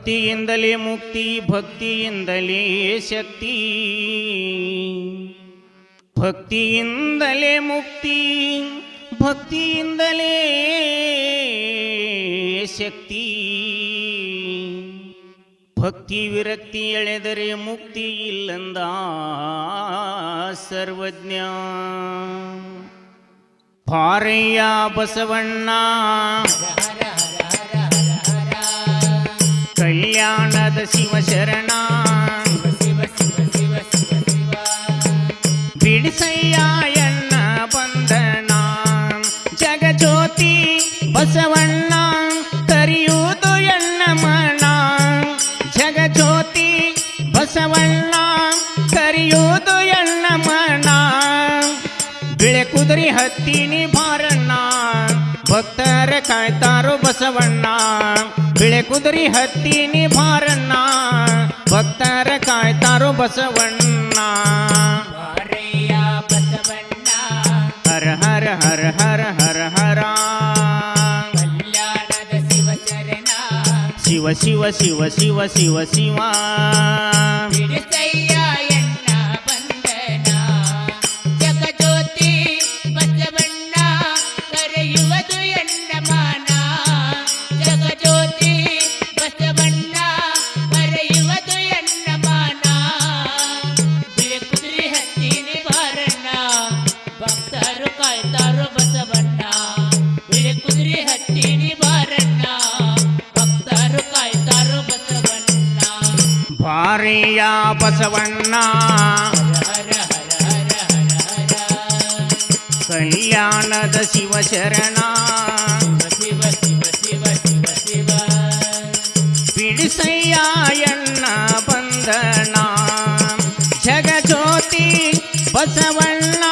ಭಕ್ತಿಯಿಂದಲೇ ಮುಕ್ತಿ, ಭಕ್ತಿಯಿಂದಲೇ ಶಕ್ತಿ. ಭಕ್ತಿಯಿಂದಲೇ ಮುಕ್ತಿ, ಭಕ್ತಿಯಿಂದಲೇ ಶಕ್ತಿ. ಭಕ್ತಿ ವಿರಕ್ತಿ ಎಳೆದರೆ ಮುಕ್ತಿ ಇಲ್ಲಂದ ಸರ್ವಜ್ಞ. ಪಾರಯ್ಯ ಬಸವಣ್ಣ ಕಲ್ಯಾಣದ ಶಿವಶರಣ. ಬಿಡಿಸಯ್ಯ ಎನ್ನ ಬಂಧನ, ಜಗಜ್ಯೋತಿ ಬಸವಣ್ಣ ಕರೆಯುವುದು ಎನ್ನ ಮನ. ಜಗಜ್ಯೋತಿ ಬಸವಣ್ಣ ಕರೆಯುವುದು ಎನ್ನ ಮನ. ಬಿಳೆ ಕುದುರೆ ಹತ್ತೀನಿ ಬಾರಣ್ಣ, ಭಕ್ತರ ಕಾಯ್ತಾರೋ ಬಸವಣ್ಣ. ಬಿಳೆ ಕುದುರೆ ಹತ್ತೀನಿ ಬಾರಣ್ಣ, ಭಕ್ತರ ಕಾಯ್ತಾರೋ ಬಸವಣ್ಣ. ಹರ ಹರ ಹರ ಹರ ಹರ ಹರ. ಕಲ್ಯಾಣದ ಶಿವಚರಣ, ಶಿವ ಶಿವ ಶಿವ ಶಿವ ಶಿವ ಶಿವ. ಬಿಡಿಸಯ್ಯ ಎನ್ನ ಬಂಧನ, ಜಗಜ್ಯೋತಿ ಬಸವಣ್ಣ ಕರೆಯುವುದು ಎನ್ನ ಮಾನ. ಜಗಜ್ಯೋತಿ ಬಸವಣ್ಣ ಕರೆಯುವುದು ಎನ್ನ ಮಾನ. ಬಿಳಿ ಕುದುರೆ ಹತ್ತೀನಿ ಬಾರಣ್ಣ, ಭಕ್ತರು ಕಾಯ್ತಾರೋ ಬಸವಣ್ಣ. ಬಿಳಿ ಕುದುರೆ ಹತ್ತೀನಿ ಬಾರಣ್ಣ, ಭಕ್ತರು ಕಾಯ್ತಾರೋ ಬಸವಣ್ಣ. ಭಾರಿಯ ಬಸವಣ್ಣ ಹರ ಹರ ಹರ ಹರ ಹರ. ಕಲ್ಯಾಣದ ಶಿವಶರಣ. ಶಿವ ಶಿವ ಶಿವ ಶಿವ ಶಿವ. ಬಿಡಿಸಯ್ಯ ಎನ್ನ ಬಂಧನ, ಜಗಜ್ಯೋತಿ ಬಸವಣ್ಣ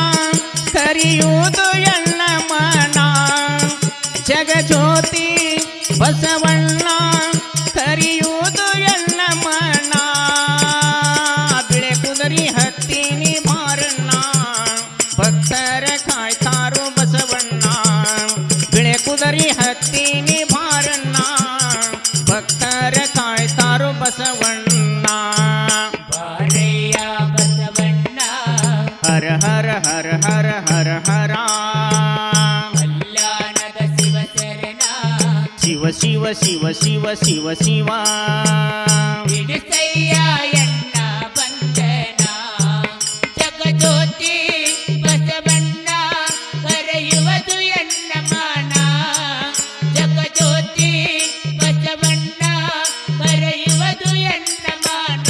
ಕರೆಯುವುದು ಎನ್ನ ಮನ. ಜಗಜ್ಯೋತಿ ಬಸವಣ್ಣ ಕರೆಯುವುದು ಎನ್ನ ಮನ. ಬಿಳೆ ಕುದುರೆ ಹತ್ತೀನಿ ಬಾರಣ್ಣ, ಭಕ್ತರ ಕಾಯ್ತಾರೋ ಬಸವಣ್ಣ. ಬಿಳೆ ಕುದುರೆ ಹತ್ತೀನಿ ಬಾರಣ್ಣ, ಭಕ್ತರ ಕಾಯ್ತಾರೋ ಬಸವಣ್ಣ. ಬಾರಯ್ಯ ಬಸವಣ್ಣ ಹರ ಹರ ಹರ ಹರ ಹರ ಹರ. ಕಲ್ಯಾಣದ ಶಿವಚರಣ, ಶಿವ ಶಿವ ಶಿವ ಶಿವ ಶಿವ ಶಿವ. ಬಿಡಿಸಯ್ಯ ಎನ್ನ ಬಂಧನ, ಜಗಜ್ಯೋತಿ ಬಸವಣ್ಣ ಕರೆಯುವುದು ಎನ್ನ ಮಾನ. ಜಗಜ್ಯೋತಿ ಬಸವಣ್ಣ ಕರೆಯುವುದು ಎನ್ನ ಮಾನ.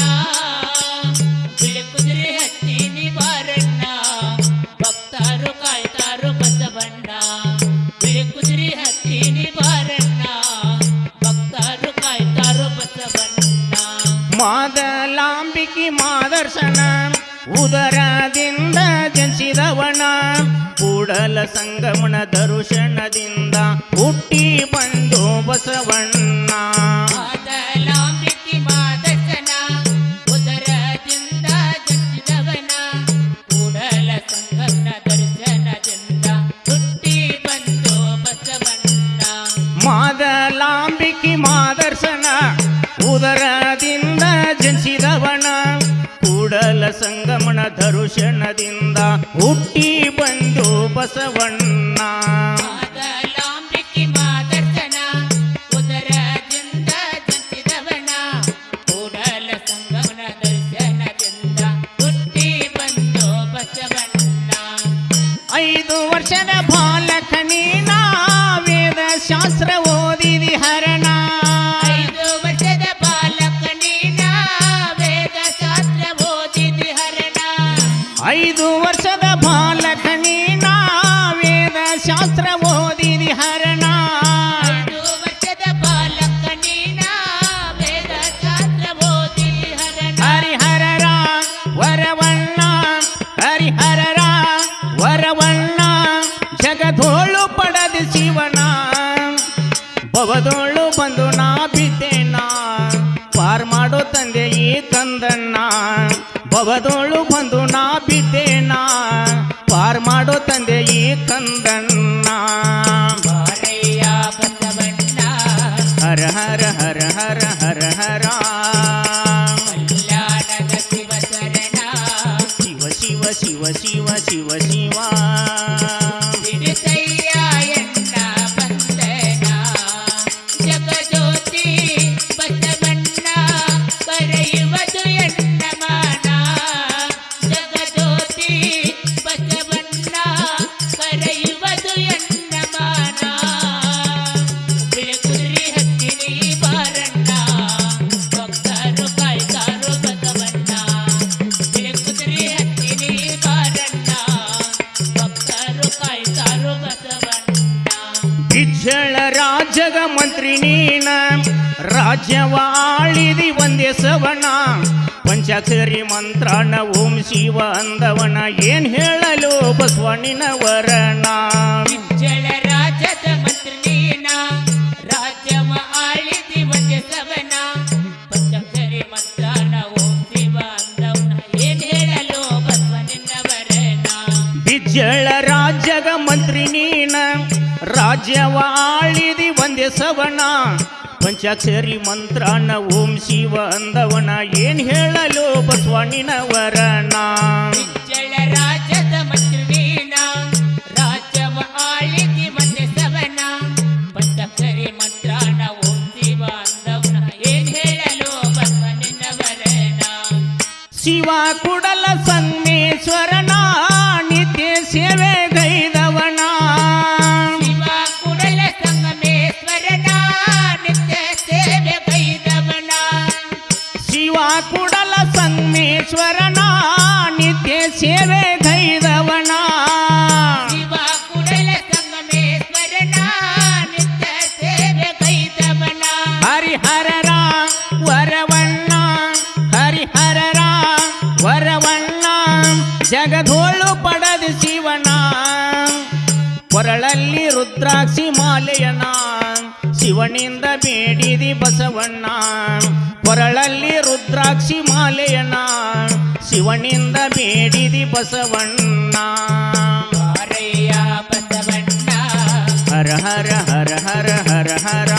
ಬಿಳಿ ಕುದುರೆ ಹತ್ತೀನಿ ಬಾರಣ್ಣ, ಭಕ್ತರು ಕಾಯ್ತಾರೋ ಬಸವಣ್ಣ. ಬಿಳಿ ಕುದುರೆ ಹತ್ತೀನಿ ಬಾರಣ್ಣ, ಭಕ್ತರು ಕಾಯ್ತಾರೋ ಬಸವಣ್ಣ. ಮಾದಲಾಂಬಿಕೆ ಮಾದರ್ಶನ, ಉದರದಿಂದ ಜನಿಸಿದವನ. ಕೂಡಲ ಸಂಗಮನ ದರ್ಶನದಿಂದ ಹುಟ್ಟಿ ಬಂದು ಬಸವಣ್ಣ. ಮಾದಲಾಂಬಿಕೆ ಮಾದರ್ಶನ, ಉದರದಿಂದ ಜನಿಸಿದವನ. ಕೂಡಲ ಸಂಗಮನ ದರ್ಶನದಿಂದ ಹುಟ್ಟಿ ಬಂದು ಬಸವಣ್ಣ. ಮಾದಲಾಂಬಿಕೆ ಮಾದರ್ಶನ, ಉದರದಿಂದ ಜನಿಸಿದವನ. ಕೂಡಲ ಸಂಗಮನ ದರ್ಶನದಿಂದ ಹುಟ್ಟಿ ಬಂದು ಬಸವಣ್ಣ. ಮಾದಲಾಂಬಿಕೆ ಮಾದರ್ಶನ, ಉದರದಿಂದ ಜನಿಸಿದವನ. ಕೂಡಲ ಸಂಗಮನ ದರ್ಶನದಿಂದ ಹುಟ್ಟಿ ಬಂದು ಬಸವಣ್ಣ. 5 ವರ್ಷದ ಬಾಲಕ ನೀನ, ವೇದ ಶಾಸ್ತ್ರ ಓದಿದಿ ಹರಣ. 5 ವರ್ಷದ ಬಾಲಕ ನೀನ, ವೇದ ಶಾಸ್ತ್ರ ಓದಿದಿ ಹರಣ. 5 ವರ್ಷದ ಬಾಲಕ ನೀನ, ವೇದ ಶಾಸ್ತ್ರ ಓದಿದಿ ಹರಣ. 5 ವರ್ಷದ ಬಾಲಕ ನೀನ, ವೇದ ಶಾಸ್ತ್ರ ಓದಿದಿ ಹರಣ. ಹರಿಹರರ ವರವಣ್ಣ, ಹರಿಹರರ ವರವಣ್ಣ. ಜಗದೋಳು ಪಡೆದ ಶಿವನ, ಭವದೋಳು ಬಂದು ನಾ ಬಿದ್ದೇನ. ಪಾರ್ ಮಾಡೋ ತಂದೆ ಈ ಕಂದಣ್ಣ, ಭವದೋಳು ಬಂದು ನಾ ಬಿದ್ದೇನ. ಪಾರ್ ಮಾಡೋ ತಂದೆ ಈ ಕಂದಣ್ಣ. ಬಾರಯ್ಯ ಬಸವಣ್ಣ, ಹರ ಹರ ಹರ ಹರ ಹರ ಹರ. ಶಿವ ಶಿವ ಶಿವ ಶಿವ ಬಿಡಿಸಯ್ಯ ಎನ್ನ ಬಂಧನ ಜಗಜ್ಯೋತಿ ಬಸವಣ್ಣ ಕರೆಯುವುದು ಎನ್ನ ಮಾನ ಜಗಜ್ಯೋತಿ ಬಸವಣ್ಣ ಕರೆಯುವುದು ಎನ್ನ ಮಾನ ಬಿಳಿಕುದುರೆ ಹತ್ತಿನಿ ಬಾರಣ್ಣ ಭಕ್ತರು ಕಾಯ್ತಾರು ಬಸವಣ್ಣ ಬಿಳಿಕುದುರೆ ಹತ್ತಿನಿ ಬಾರಣ್ಣ ಭಕ್ತರು ಕಾಯ್ತಾರು ಬಸವಣ್ಣ ಬಿಜ್ಜಳ ರಾಜಗ ಮಂತ್ರಿ ನೀನ ರಾಜ್ಯವ ಆಳಿದಿ ಒಂದೇ ಸವಣ ಪಂಚಾಕ್ಷರಿ ಮಂತ್ರಣ ಓಂ ಶಿವ ಅಂದವನ ಏನ್ ಹೇಳಲು ಬಸವಣ್ಣಿನ ವರಣ ಜಳ ರಾಜದ ಮಂತ್ರಿ ನೀನ ರಾಜ್ಯವ ಆಳಿದಿ ಒಂದೇ ಸವನ ಪಂಚಾಕ್ಷರಿ ಮಂತ್ರನ ಓಂ ಶಿವ ಅಂದವನ ಏನ್ ಹೇಳಲು ಬಸವನಿನ ವರನ ಬಿಜ್ಜಳ ರಾಜ್ಯಗ ಮಂತ್ರಿ ನೀನ ರಾಜ್ಯವ ಆಳಿದಿ ಒಂದೇ ಸವಣ ಪಂಚಾಕ್ಷರಿ ಮಂತ್ರಣ ಓಂ ಶಿವ ಅಂದವನ ಏನ್ ಹೇಳಲು ಬಸವಣ್ಣಿನ ವರಣ ಜಳ ರಾಜದ ಮಂತ್ರಿ ನೀನ ರಾಜ್ಯವ ಆಳಿದಿ ಒಂದೇ ಸವನ ಪಂಚಾಕ್ಷರಿ ಮಂತ್ರನ ಓಂ ಶಿವ ಅಂದವನ ಏನ್ ಹೇಳಲು ಬಸವನಿನ ವರನ ಶಿವ ಕುಡಲ ಸಂಗಮೇಶ್ವರನ ನಿತ್ಯ ಸೇವೆ ಗೈದವನ ಶಿವ ಕುಡಲ ಸಂಗಮೇಶ್ವರನ ನಿತ್ಯ ಸೇವೆ ಗೈದವನ ಶಿವ ಕುಡಲ ಸಂಗಮೇಶ್ವರನ ನಿತ್ಯ ಸೇವೆ ಗೈದವನ ಶಿವ ಕುಡಲ ಸಂಗಮೇಶ್ವರನ ನಿತ್ಯ ಸೇವೆ ಗೈದವನ ಹರಿಹರರ ವರವಣ್ಣ ಹರಿಹರರ ವರವಣ್ಣ ಜಗದೋಳು ಪಡೆದ ಶಿವನ ಕೊರಳಲ್ಲಿ ರುದ್ರಾಕ್ಷಿ ಮಾಲೆಯನ ಶಿವನಿಂದ ಬೇಡಿದಿ ಬಸವಣ್ಣ ಕೊರಳಲ್ಲಿ ರುದ್ರಾಕ್ಷಿ ಮಾಲೆಯನ ಶಿವನಿಂದ ಬೇಡಿದಿ ಬಸವಣ್ಣ ಬಾರಯ್ಯ ಬಸವಣ್ಣ ಹರ ಹರ ಹರ ಹರ ಹರ ಹರ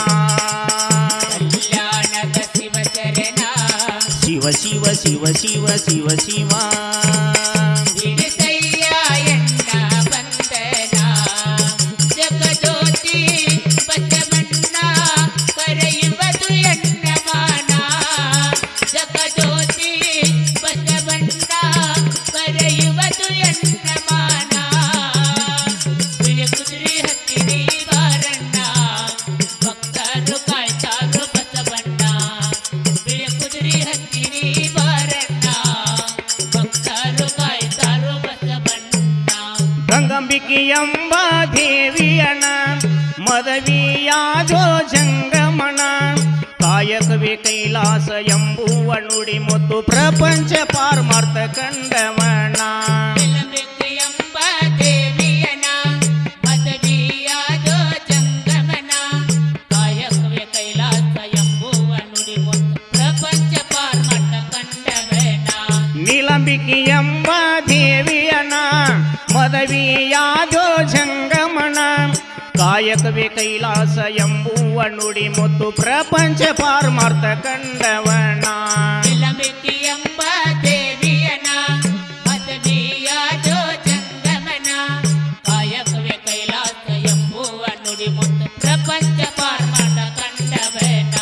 ಕಲ್ಯಾಣದ ಶಿವಚರಣ ಶಿವ ಶಿವ ಶಿವ ಶಿವ ಶಿವ ಶಿವ ಬಿಡಿಸಯ್ಯ ಎನ್ನ ಬಂಧನ ಜಗಜ್ಯೋತಿ ಬಸವಣ್ಣ ಕರೆಯುವುದು ಎನ್ನ ಮಾನ ಜಗಜ್ಯೋತಿ ಬಸವಣ್ಣ ಕರೆಯುವುದು ಎನ್ನ ಮಾನ ಬಿಳಿಕುದುರೆ ಹತ್ತಿನಿ ಬಾರಣ್ಣ ಭಕ್ತರು ಕಾಯ್ತಾರು ಬಸವಣ್ಣ ಬಿಳಿಕುದುರೆ ಹತ್ತಿನಿ ಬಾರಣ್ಣ ಭಕ್ತರು ಕಾಯ್ತಾರು ಬಸವಣ್ಣ ಗಂಗಂಬಿಕೆ ಎಂಬ ದೇವಿಯನ ಮದವಿಯಾದೋ ಜಂಗಮನ ಕಾಯಕವೇ ಕೈಲಾಸ ಎಂಬುವ ನುಡಿ ಮತ್ತು ಪ್ರಪಂಚ ಪಾರ್ಮಾರ್ಥ ಕಂಡವನ ಬೆಲಂಬೆಕ್ಕೆ ಎಂಬ ದೇವಿಯನ ಮದವಿಯಾದೋ ಜಂಗಮನ ಕಾಯಕವೇ ಕೈಲಾಸ ಎಂಬುವ ನುಡಿ ಮತ್ತು ಪ್ರಪಂಚ ಪಾರ್ಮಟ್ಟ ಕಂಡವನ ನೀಲಂಬಿಕೆ ಎಂಬ ದೇವಿಯನ ಮದವಿಯಾದೋ ಜಂಗಮನ ಕಾಯಕವೇ ಕೈಲಾಸ ಎಂಬುವ ನುಡಿ ಮತ್ತು ಪ್ರಪಂಚ ಪಾರ್ಮಾರ್ಥ ಕಂಡವನ ಬೆಲಂಬೆಕ್ಕೆ ಎಂಬ ದೇವಿಯನ ಮದವಿಯಾದೋ ಜಂಗಮನ ಕಾಯಕವೇ ಕೈಲಾಸ ಎಂಬುವ ನುಡಿ ಮತ್ತು ಪ್ರಪಂಚ ಪಾರ್ಮಟ್ಟ ಕಂಡವನ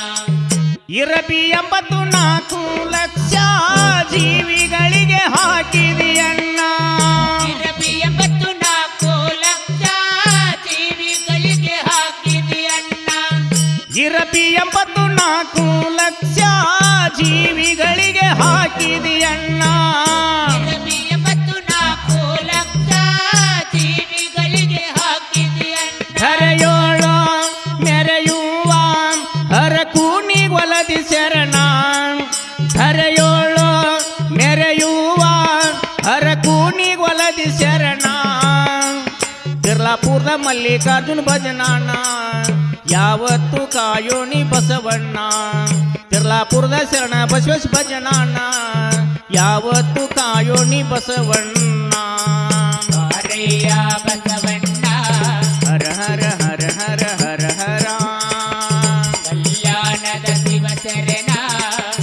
ಇರಬಿ 84 ಲಕ್ಷ ಜೀವಿಗಳಿಗೆ ಹಾಕಿದೆಯಣ್ಣ ಇರಬಿ 84 ಲಕ್ಷ ಜೀವಿಗಳಿಗೆ ಹಾಕಿದೆಯಣ್ಣ ಇರಬಿ 84 ಲಕ್ಷ ಜೀವಿಗಳಿಗೆ ಹಾಕಿದೆಯಣ್ಣ ಇರಬಿ 84 ಲಕ್ಷ ಜೀವಿಗಳಿಗೆ ಹಾಕಿದೆಯಣ್ಣ ಹರೆಯೋಳು ಮೆರೆಯುವ ಹರಕೂನಿಗೊಲದಿ ಶರಣ ಹರೆಯೋಳು ಮೆರೆಯುವ ಹರಕೂನಿಗೊಲದಿ ಶರಣ ತಿರ್ಲಾಪುರದ ಮಲ್ಲಿಕಾರ್ಜುನ ಭಜನಾಣ ಯಾವತ್ತು ಕಾಯೋಣಿ ಬಸವಣ್ಣ ತಿರ್ಲಾಪುರದ ಶರಣ ಬಸವೇಶ್ ಭಜನಾಣ ಯಾವತ್ತು ಕಾಯೋಣಿ ಬಸವಣ್ಣ ಬಾರಯ್ಯ ಬಸವಣ್ಣ ಹರ ಹರ ಹರ ಹರ ಹರ ಹರ ಕಲ್ಯಾಣದ ಶಿವಚರಣ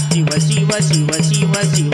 ಶಿವ ಶಿವ ಶಿವ ಶಿವ ಶಿವ